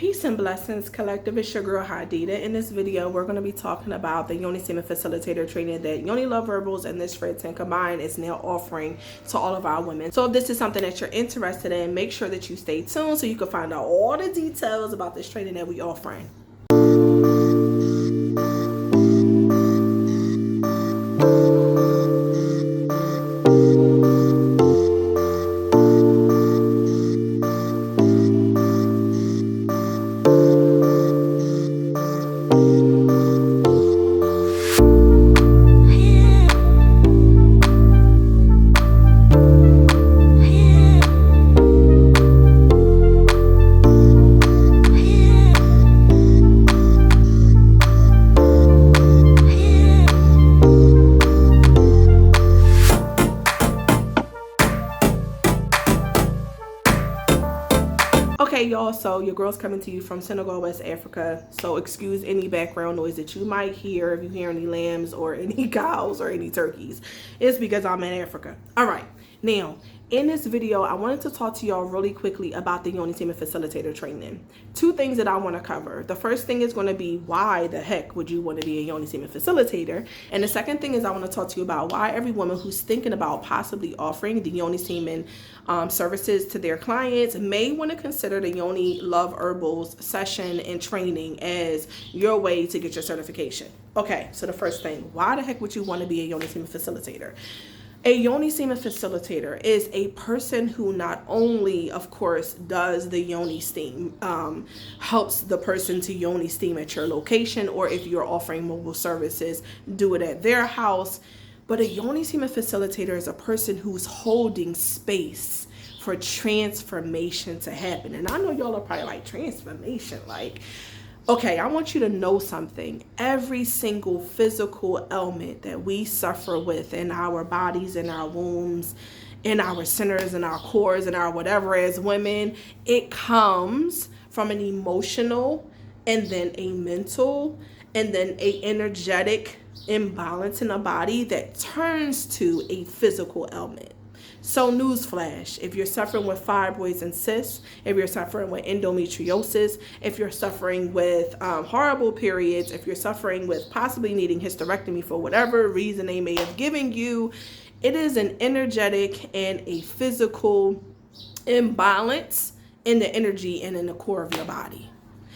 Peace and blessings, collective. It's your girl Hadida. In this video, we're going to be talking about the Yoni Steaming Facilitator Training that Yoni Love Herbals and this Fred 10 combined is now offering to all of our women. So if this is something that you're interested in, make sure that you stay tuned so you can find out all the details about this training that we're offering. Okay, y'all, so your girl's coming to you from Senegal, West Africa. So excuse any background noise that you might hear if you hear any lambs or any cows or any turkeys. It's because I'm in Africa. All right, now in this video, I wanted to talk to y'all really quickly about the Yoni Steaming Facilitator Training. Two things that I want to cover. The first thing is going to be why the heck would you want to be a Yoni Steaming Facilitator? And the second thing is I want to talk to you about why every woman who's thinking about possibly offering the Yoni Steaming services to their clients may want to consider the Yoni Love Herbals session and training as your way to get your certification. Okay, so the first thing, why the heck would you want to be a Yoni Steaming Facilitator? A Yoni Steaming Facilitator is a person who not only, of course, does the Yoni Steam, helps the person to Yoni Steam at your location, or if you're offering mobile services, do it at their house. But a Yoni Steaming Facilitator is a person who's holding space for transformation to happen. And I know y'all are probably like, transformation, like, okay, I want you to know something. Every single physical ailment that we suffer with in our bodies, in our wombs, in our centers, in our cores, in our whatever as women, it comes from an emotional and then a mental and then a energetic imbalance in the body that turns to a physical ailment. So newsflash, if you're suffering with fibroids and cysts, if you're suffering with endometriosis, if you're suffering with horrible periods, if you're suffering with possibly needing hysterectomy for whatever reason they may have given you, it is an energetic and a physical imbalance in the energy and in the core of your body.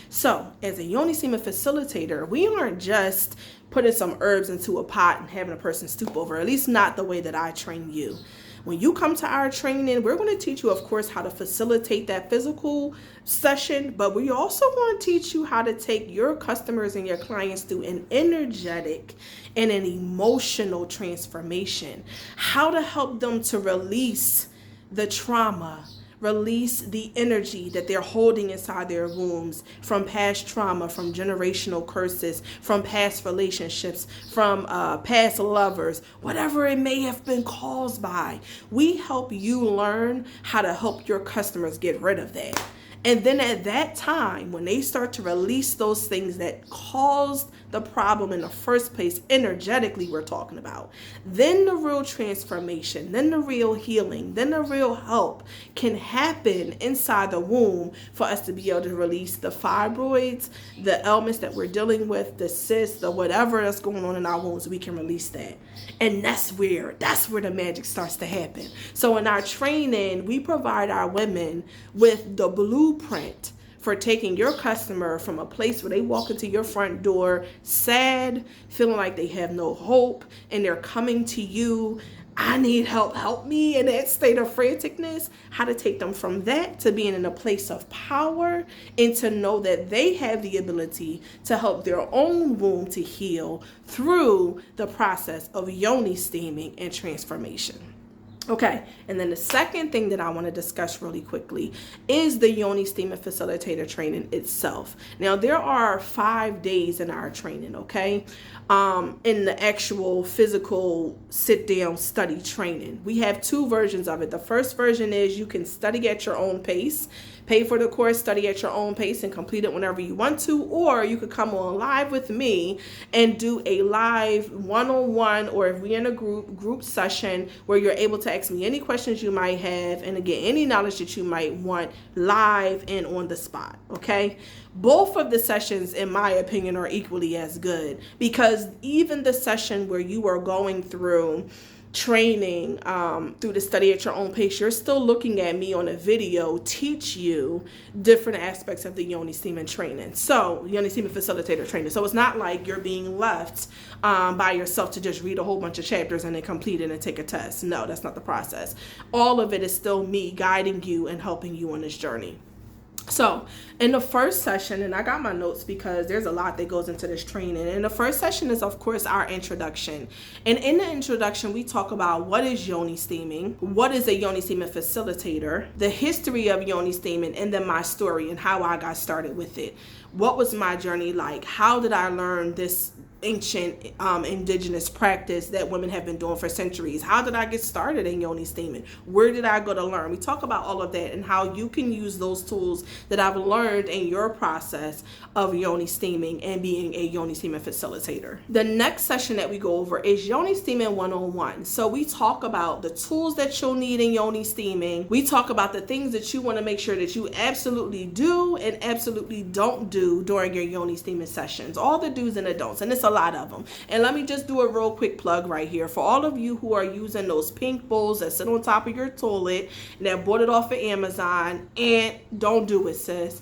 So as a Yoni Steaming Facilitator, we aren't just putting some herbs into a pot and having a person stoop over, at least not the way that I train you. When you come to our training, we're going to teach you, of course, how to facilitate that physical session, but we also want to teach you how to take your customers and your clients through an energetic and an emotional transformation, how to help them to release the trauma, release the energy that they're holding inside their wombs from past trauma, from generational curses, from past relationships, from past lovers, whatever it may have been caused by. We help you learn how to help your customers get rid of that. And then at that time, when they start to release those things that caused the problem in the first place, energetically we're talking about, then the real transformation, then the real healing, then the real help can happen inside the womb for us to be able to release the fibroids, the ailments that we're dealing with, the cysts, the whatever that's going on in our wombs, we can release that. And that's where the magic starts to happen. So in our training, we provide our women with the blueprint for taking your customer from a place where they walk into your front door sad, feeling like they have no hope, and they're coming to you, I need help, help me, in that state of franticness, how to take them from that to being in a place of power and to know that they have the ability to help their own womb to heal through the process of Yoni steaming and transformation. Okay, and then the second thing that I want to discuss really quickly is the Yoni Steaming Facilitator Training itself. Now, there are 5 days in our training, okay? In the actual physical sit-down study training. We have 2 versions of it. The first version is you can study at your own pace. Pay for the course, study at your own pace, and complete it whenever you want to, or you could come on live with me and do a live one-on-one, or if we're in a group session where you're able to ask me any questions you might have and get any knowledge that you might want live and on the spot, okay? Both of the sessions, in my opinion, are equally as good, because even the session where you are going through training through the study at your own pace, you're still looking at me on a video teach you different aspects of the Yoni Steaming training. So Yoni Steaming Facilitator Training. So it's not like you're being left by yourself to just read a whole bunch of chapters and then complete it and take a test. No, that's not the process. All of it is still me guiding you and helping you on this journey. So in the first session, and I got my notes because there's a lot that goes into this training. And the first session is, of course, our introduction. And in the introduction, we talk about what is Yoni Steaming, what is a Yoni Steaming facilitator, the history of Yoni Steaming, and then my story and how I got started with it. What was my journey like? How did I learn this ancient indigenous practice that women have been doing for centuries? How did I get started in Yoni Steaming? Where did I go to learn? We talk about all of that and how you can use those tools that I've learned in your process of Yoni Steaming and being a Yoni Steaming facilitator. The next session that we go over is Yoni Steaming 101. So we talk about the tools that you'll need in Yoni Steaming. We talk about the things that you want to make sure that you absolutely do and absolutely don't do during your Yoni Steaming sessions. All the do's and the don'ts, and it's a lot of them. And let me just do a real quick plug right here for all of you who are using those pink bowls that sit on top of your toilet and that bought it off of Amazon, and don't do it, sis.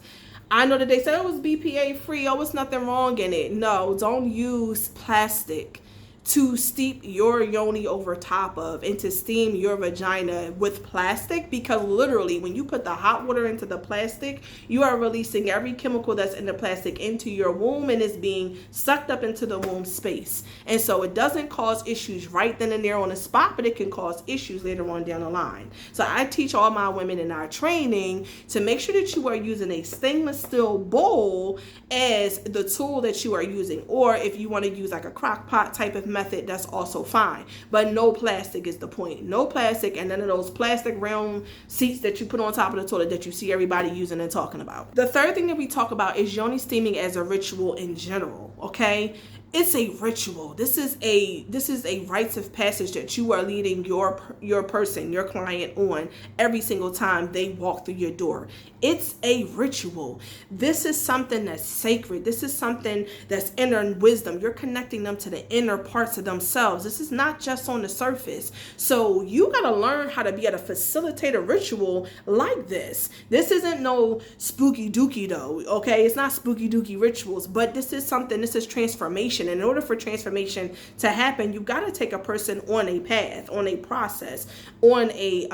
I know that they said it was BPA free. Oh, it's nothing wrong in it. No, don't use plastic to steep your yoni over top of and to steam your vagina with plastic, because literally when you put the hot water into the plastic, you are releasing every chemical that's in the plastic into your womb, and it's being sucked up into the womb space. And so it doesn't cause issues right then and there on the spot, but it can cause issues later on down the line. So I teach all my women in our training to make sure that you are using a stainless steel bowl as the tool that you are using, or if you want to use like a crock pot type of method, that's also fine, but no plastic is the point. No plastic, and none of those plastic round seats that you put on top of the toilet that you see everybody using and talking about. The third thing that we talk about is Yoni Steaming as a ritual in general, okay? It's a ritual. This is a rites of passage that you are leading your person, your client on every single time they walk through your door. It's a ritual. This is something that's sacred. This is something that's inner wisdom. You're connecting them to the inner parts of themselves. This is not just on the surface. So you got to learn how to be able to facilitate a ritual like this. This isn't no spooky dooky though, okay? It's not spooky dooky rituals, but this is transformation. In order for transformation to happen, you got to take a person on a path, on a process, on a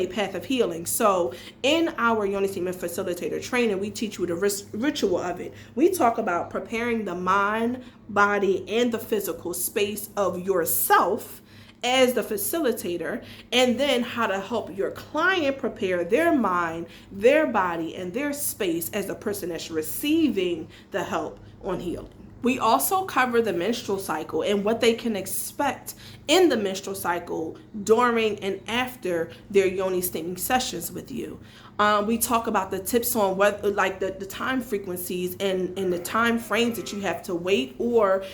path of healing. So in our Yoni Steaming Facilitator Training, we teach you the ritual of it. We talk about preparing the mind, body, and the physical space of yourself as the facilitator, and then how to help your client prepare their mind, their body, and their space as the person that's receiving the help on healing. We also cover the menstrual cycle and what they can expect in the menstrual cycle during and after their Yoni Steaming sessions with you. We talk about the tips on what, like the time frequencies and the time frames that you have to wait or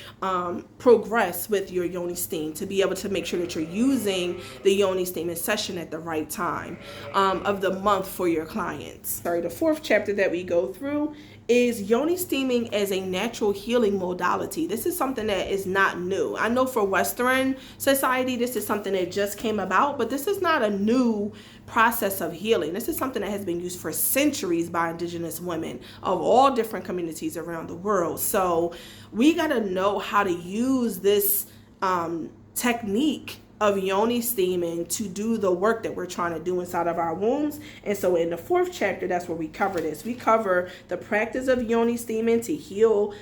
progress with your Yoni Steam to be able to make sure that you're using the Yoni Steaming session at the right time of the month for your clients. The fourth chapter that we go through is Yoni Steaming as a natural healing modality. This is something that is not new. I know for Western society, this is something that just came about, but this is not a new process of healing. This is something that has been used for centuries by indigenous women of all different communities around the world. So we got to know how to use this technique of Yoni Steaming to do the work that we're trying to do inside of our wombs. And so in the fourth chapter, that's where we cover this. We cover the practice of Yoni Steaming to heal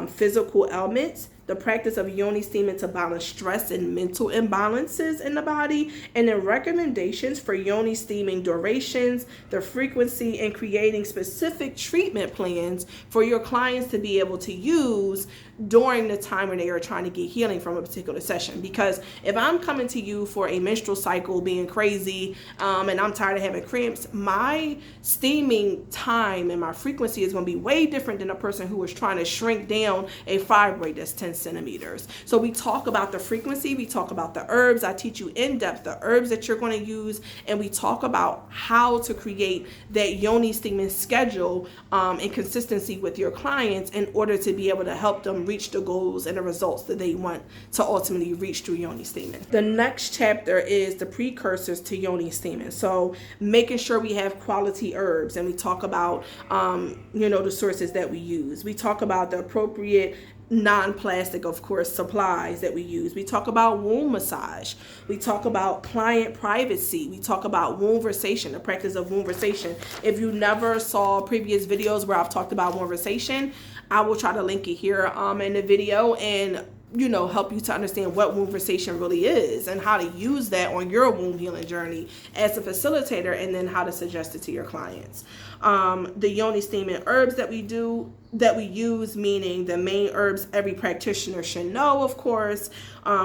physical ailments, the the practice of Yoni Steaming to balance stress and mental imbalances in the body, and then recommendations for Yoni Steaming durations, the frequency, and creating specific treatment plans for your clients to be able to use during the time when they are trying to get healing from a particular session. Because if I'm coming to you for a menstrual cycle being crazy, and I'm tired of having cramps, my steaming time and my frequency is going to be way different than a person who is trying to shrink down a fibroid that's 10 centimeters. So we talk about the frequency, we talk about the herbs. I teach you in depth the herbs that you're going to use, and we talk about how to create that Yoni steaming schedule and consistency with your clients in order to be able to help them reach the goals and the results that they want to ultimately reach through Yoni steaming. The next chapter is the precursors to Yoni steaming. So making sure we have quality herbs, and we talk about the sources that we use. We talk about the appropriate non-plastic, of course, supplies that we use. We talk about womb massage. We talk about client privacy. We talk about wombversation, the practice of wombversation. If you never saw previous videos where I've talked about wombversation, I will try to link it here in the video and help you to understand what wombversation really is and how to use that on your womb healing journey as a facilitator, and then how to suggest it to your clients. The Yoni steaming herbs that we use, meaning the main herbs every practitioner should know, of course,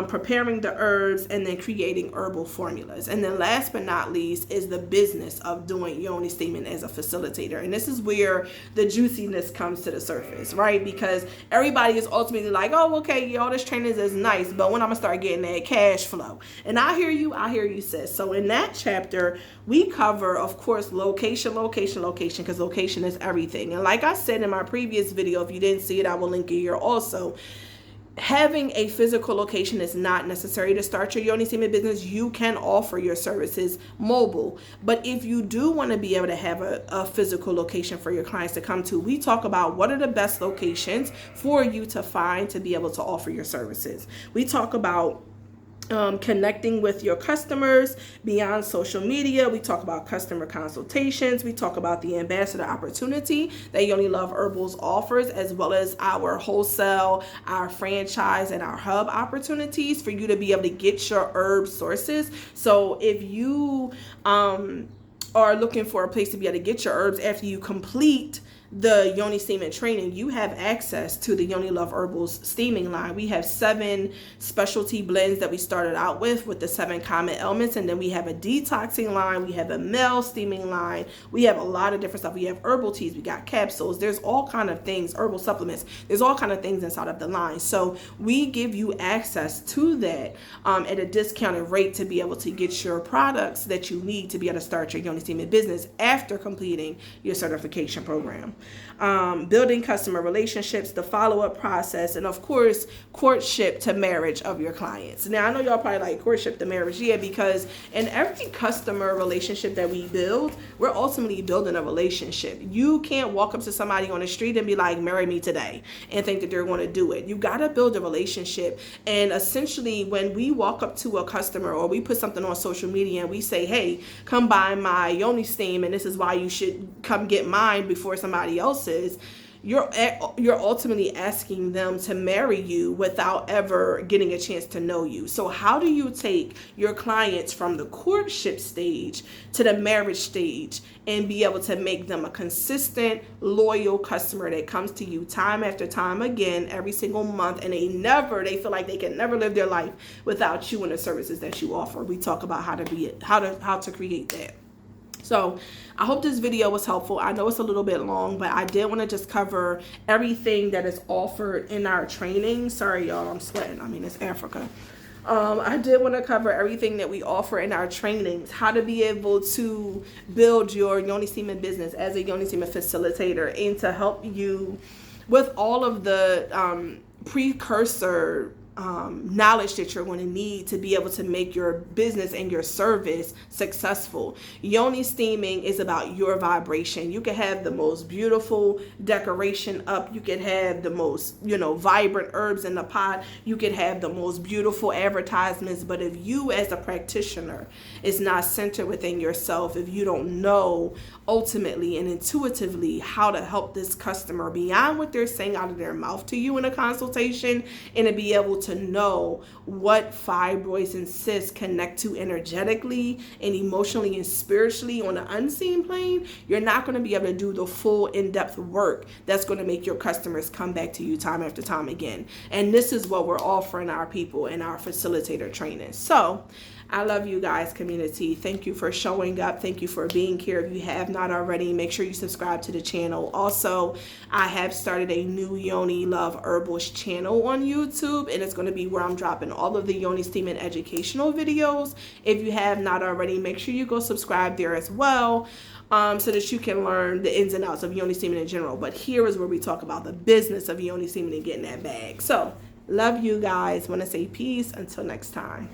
preparing the herbs, and then creating herbal formulas. And then last but not least is the business of doing Yoni steaming as a facilitator. And this is where the juiciness comes to the surface, right? Because everybody is ultimately like, oh, okay, all this training is nice, but when I'm gonna start getting that cash flow? And I hear you, sis. So in that chapter, we cover, of course, location, because location is everything. And like I said in my previous video, if you didn't see it, I will link it here also. Having a physical location is not necessary to start your Yoni Steaming business. You can offer your services mobile. But if you do want to be able to have a physical location for your clients to come to, we talk about what are the best locations for you to find to be able to offer your services. We talk about connecting with your customers beyond social media. We talk about customer consultations. We talk about the ambassador opportunity that Yoni Love Herbals offers, as well as our wholesale, our franchise, and our hub opportunities for you to be able to get your herb sources. So if you are looking for a place to be able to get your herbs after you complete the Yoni Steaming training, you have access to the Yoni Love Herbals steaming line. We have 7 specialty blends that we started out with the 7 common elements, and then we have a detoxing line, we have a male steaming line, we have a lot of different stuff. We have herbal teas, we got capsules, there's all kind of things, herbal supplements, there's all kind of things inside of the line. So we give you access to that at a discounted rate to be able to get your products that you need to be able to start your Yoni Steaming business after completing your certification program. Building customer relationships, the follow-up process, and of course, courtship to marriage of your clients. Now, I know y'all probably like courtship to marriage, because in every customer relationship that we build, we're ultimately building a relationship. You can't walk up to somebody on the street and be like, marry me today, and think that they're going to do it. You got to build a relationship. And essentially, when we walk up to a customer or we put something on social media and we say, hey, come buy my Yoni Steam, and this is why you should come get mine before somebody else's, you're ultimately asking them to marry you without ever getting a chance to know you. So how do you take your clients from the courtship stage to the marriage stage and be able to make them a consistent, loyal customer that comes to you time after time again, every single month, and they feel like they can never live their life without you and the services that you offer? We talk about how to create that. So I hope this video was helpful. I know it's a little bit long, but I did want to just cover everything that is offered in our training. Sorry, y'all, I'm sweating. I mean, it's Africa. I did want to cover everything that we offer in our trainings, how to be able to build your Yoni Steaming business as a Yoni Steaming facilitator, and to help you with all of the precursor knowledge that you're going to need to be able to make your business and your service successful. Yoni Steaming is about your vibration. You can have the most beautiful decoration up. You can have the most, vibrant herbs in the pot. You can have the most beautiful advertisements. But if you as a practitioner is not centered within yourself, if you don't know ultimately and intuitively how to help this customer beyond what they're saying out of their mouth to you in a consultation, and to be able to know what fibroids and cysts connect to energetically and emotionally and spiritually on an unseen plane, you're not going to be able to do the full in-depth work that's going to make your customers come back to you time after time again. And this is what we're offering our people in our facilitator training. So I love you guys, community. Thank you for showing up. Thank you for being here. If you have not already, make sure you subscribe to the channel. Also, I have started a new Yoni Love Herbals channel on YouTube, and it's going to be where I'm dropping all of the Yoni Steaming educational videos. If you have not already, make sure you go subscribe there as well, so that you can learn the ins and outs of Yoni Steaming in general. But here is where we talk about the business of Yoni Steaming and getting that bag. So, love you guys. Want to say peace. Until next time.